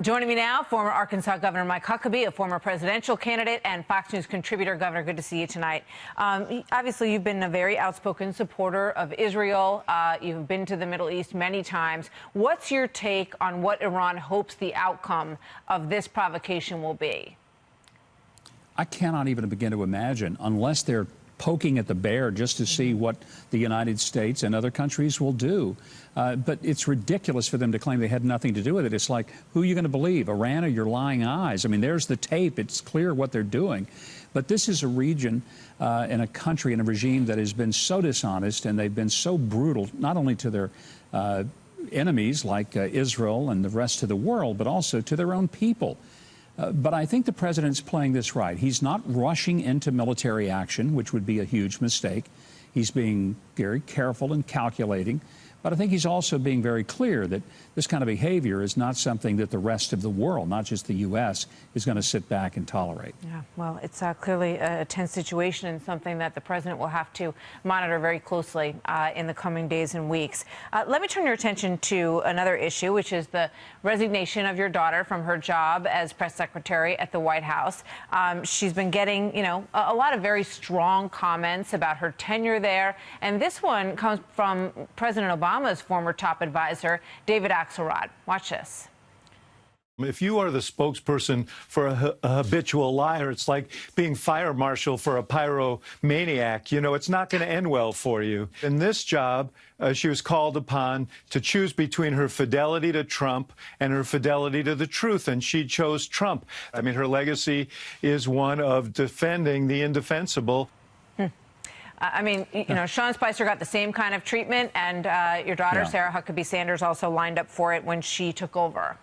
Joining me now, former Arkansas Governor Mike Huckabee, a former presidential candidate and Fox News contributor. Governor, good to see you tonight. Obviously, you've been a very outspoken supporter of Israel. You've been to the Middle East many times. What's your take on what Iran hopes the outcome of this provocation will be? I cannot even begin to imagine, unless they're poking at the bear just to see what the United States and other countries will do. But it's ridiculous for them to claim they had nothing to do with it. It's like, who are you going to believe, Iran or your lying eyes? I mean, there's the tape. It's clear what they're doing. But this is a region and a country and a regime that has been so dishonest, and they've been so brutal, not only to their enemies like Israel and the rest of the world, but also to their own people. But I think the president's playing this right. He's not rushing into military action, which would be a huge mistake. He's being very careful and calculating. But I think he's also being very clear that this kind of behavior is not something that the rest of the world, not just the U.S., is going to sit back and tolerate. Yeah, well, it's clearly a tense situation and something that the president will have to monitor very closely in the coming days and weeks. Let me turn your attention to another issue, which is the resignation of your daughter from her job as press secretary at the White House. She's been getting, a lot of very strong comments about her tenure there. And this one comes from President Obama's former top advisor, David Axelrod. Watch this. If you are the spokesperson for a habitual liar, it's like being fire marshal for a pyromaniac. It's not going to end well for you. In this job, she was called upon to choose between her fidelity to Trump and her fidelity to the truth, and she chose Trump. I mean, her legacy is one of defending the indefensible. I mean, Sean Spicer got the same kind of treatment, and your daughter, Sarah Huckabee Sanders, also lined up for it when she took over.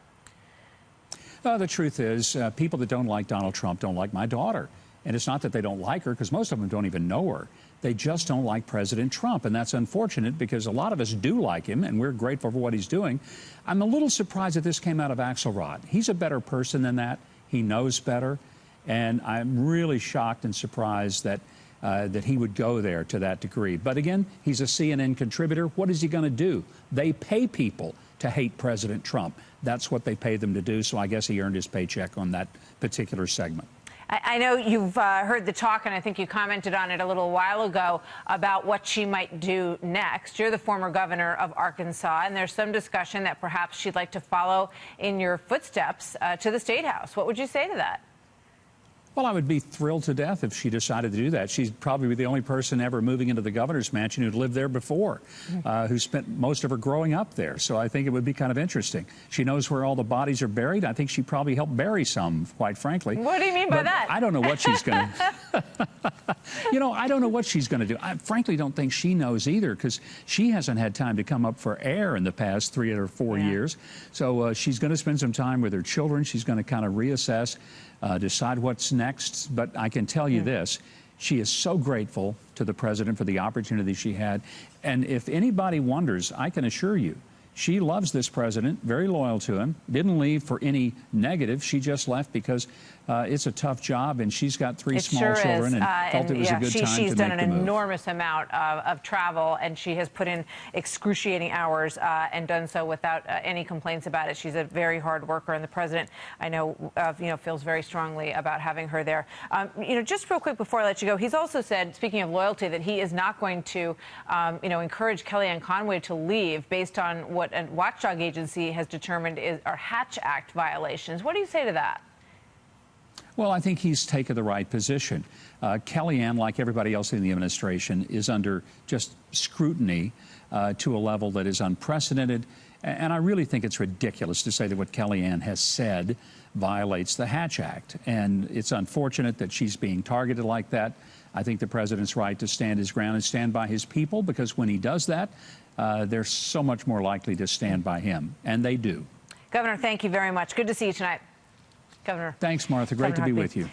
The truth is, people that don't like Donald Trump don't like my daughter. And it's not that they don't like her, because most of them don't even know her. They just don't like President Trump. And that's unfortunate, because a lot of us do like him, and we're grateful for what he's doing. I'm a little surprised that this came out of Axelrod. He's a better person than that. He knows better. And I'm really shocked and surprised that that he would go there to that degree. But again, he's a CNN contributor. What is he going to do? They pay people to hate President Trump. That's what they pay them to do. So I guess he earned his paycheck on that particular segment. I know you've heard the talk, and I think you commented on it a little while ago about what she might do next. You're the former governor of Arkansas, and there's some discussion that perhaps she'd like to follow in your footsteps to the State House. What would you say to that? Well, I would be thrilled to death if she decided to do that. She's probably the only person ever moving into the governor's mansion who'd lived there before, who spent most of her growing up there. So I think it would be kind of interesting. She knows where all the bodies are buried. I think she probably helped bury some, quite frankly. What do you mean by that? I don't know what she's going to I don't know what she's going to do. I frankly don't think she knows either, because she hasn't had time to come up for air in the past 3 or 4 years. So she's going to spend some time with her children. She's going to kind of reassess, decide what's next. But I can tell you this, she is so grateful to the president for the opportunity she had. And if anybody wonders, I can assure you, she loves this president, very loyal to him, didn't leave for any negative. She just left because it's a tough job, and she's got three small children, and felt it was a good time to make the move. She's done an enormous amount of travel, and she has put in excruciating hours and done so without any complaints about it. She's a very hard worker, and the president, I know, feels very strongly about having her there. Just real quick before I let you go, he's also said, speaking of loyalty, that he is not going to, encourage Kellyanne Conway to leave based on what a watchdog agency has determined are Hatch Act violations. What do you say to that? Well, I think he's taken the right position. Kellyanne, like everybody else in the administration, is under just scrutiny to a level that is unprecedented. And I really think it's ridiculous to say that what Kellyanne has said violates the Hatch Act. And it's unfortunate that she's being targeted like that. I think the president's right to stand his ground and stand by his people, because when he does that, they're so much more likely to stand by him. And they do. Governor, thank you very much. Good to see you tonight. Governor. Thanks, Martha. Great to be with you.